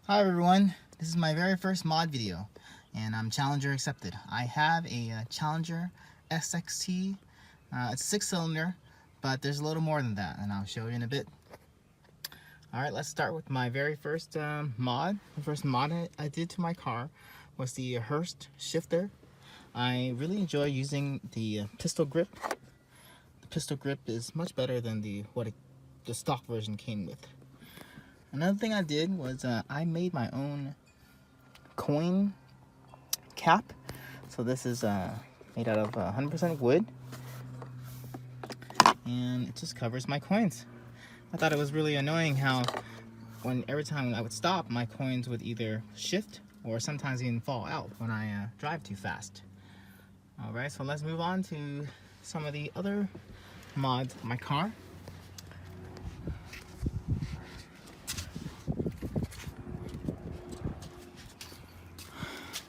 Hi everyone, this is my very first mod video and I'm Challenger accepted. I have a Challenger SXT. It's a 6-cylinder, but there's a little more than that and I'll show you in a bit. Alright, let's start with my very first mod. The first mod I did to my car was the Hurst shifter. I really enjoy using the pistol grip. The pistol grip is much better than the stock version came with. Another thing I did was I made my own coin cap. So this is made out of 100% wood, and it just covers my coins. I thought it was really annoying how every time I would stop, my coins would either shift or sometimes even fall out when I drive too fast. Alright, so let's move on to some of the other mods of my car.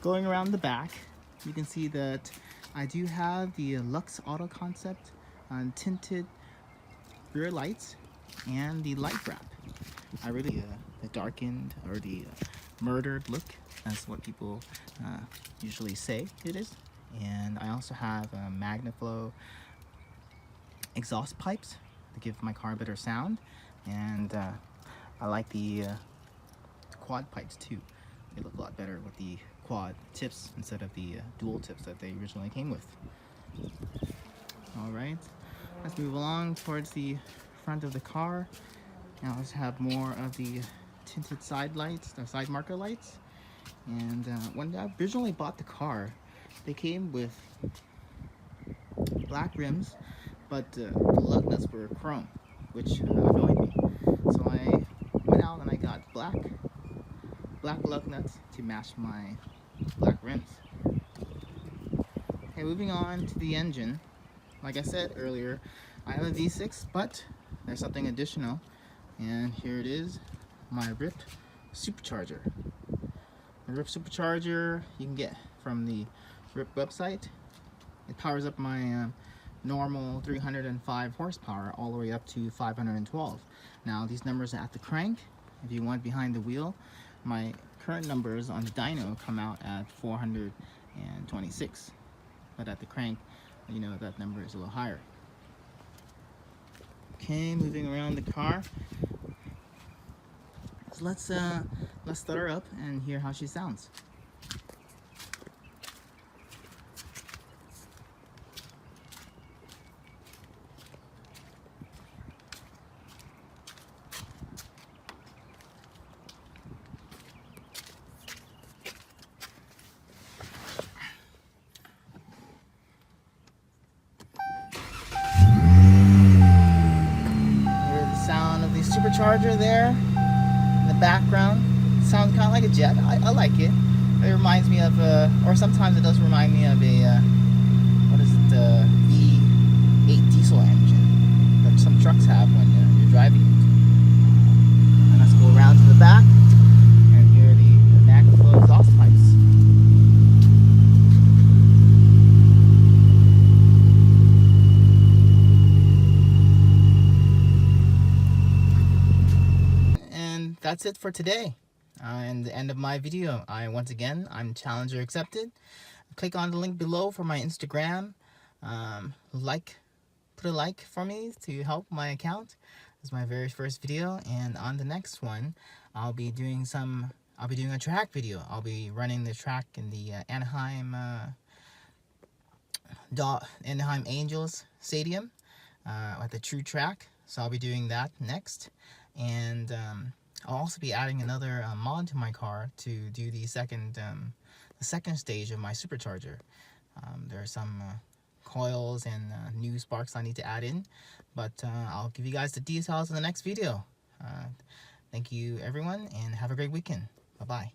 Going around the back, you can see that I do have the Lux Auto Concept tinted rear lights and the light wrap. I really the darkened or the murdered look. That's what people usually say it is. And I also have MagnaFlow exhaust pipes to give my car a better sound. And I like the quad pipes too. They look a lot better with the quad tips instead of the dual tips that they originally came with. Alright, let's move along towards the front of the car. Now let's have more of the tinted side lights, the side marker lights. And when I originally bought the car, they came with black rims, but the lug nuts were chrome, which annoyed me. So I went out and I got black lug nuts to match my black rims. Okay, moving on to the engine. Like I said earlier, I have a V6, but there's something additional, and here it is, my RIP supercharger. The RIP supercharger you can get from the RIP website. It powers up my normal 305 horsepower all the way up to 512. Now these numbers are at the crank. If you want behind the wheel, my current numbers on the dyno come out at 426, but at the crank, you know, that number is a little higher. Okay, moving around the car. So let's start her up and hear how she sounds. Supercharger there in the background. It sounds kind of like a jet. I like it. It reminds me of or sometimes it does remind me of a what is it, V8 diesel engine that some trucks have when you're driving it. And let's go around to the back and hear the MagnaFlow exhaust pipes. That's it for today and the end of my video. I'm Challenger accepted. Click on the link below for my Instagram. Put a like for me to help my account. This is my very first video, and on the next one I'll be doing a track video. I'll be running the track in the Anaheim Angels Stadium at the True Track. So I'll be doing that next, and I'll also be adding another mod to my car to do the second stage of my supercharger. There are some coils and new sparks I need to add in, but I'll give you guys the details in the next video. Thank you everyone, and have a great weekend. Bye-bye.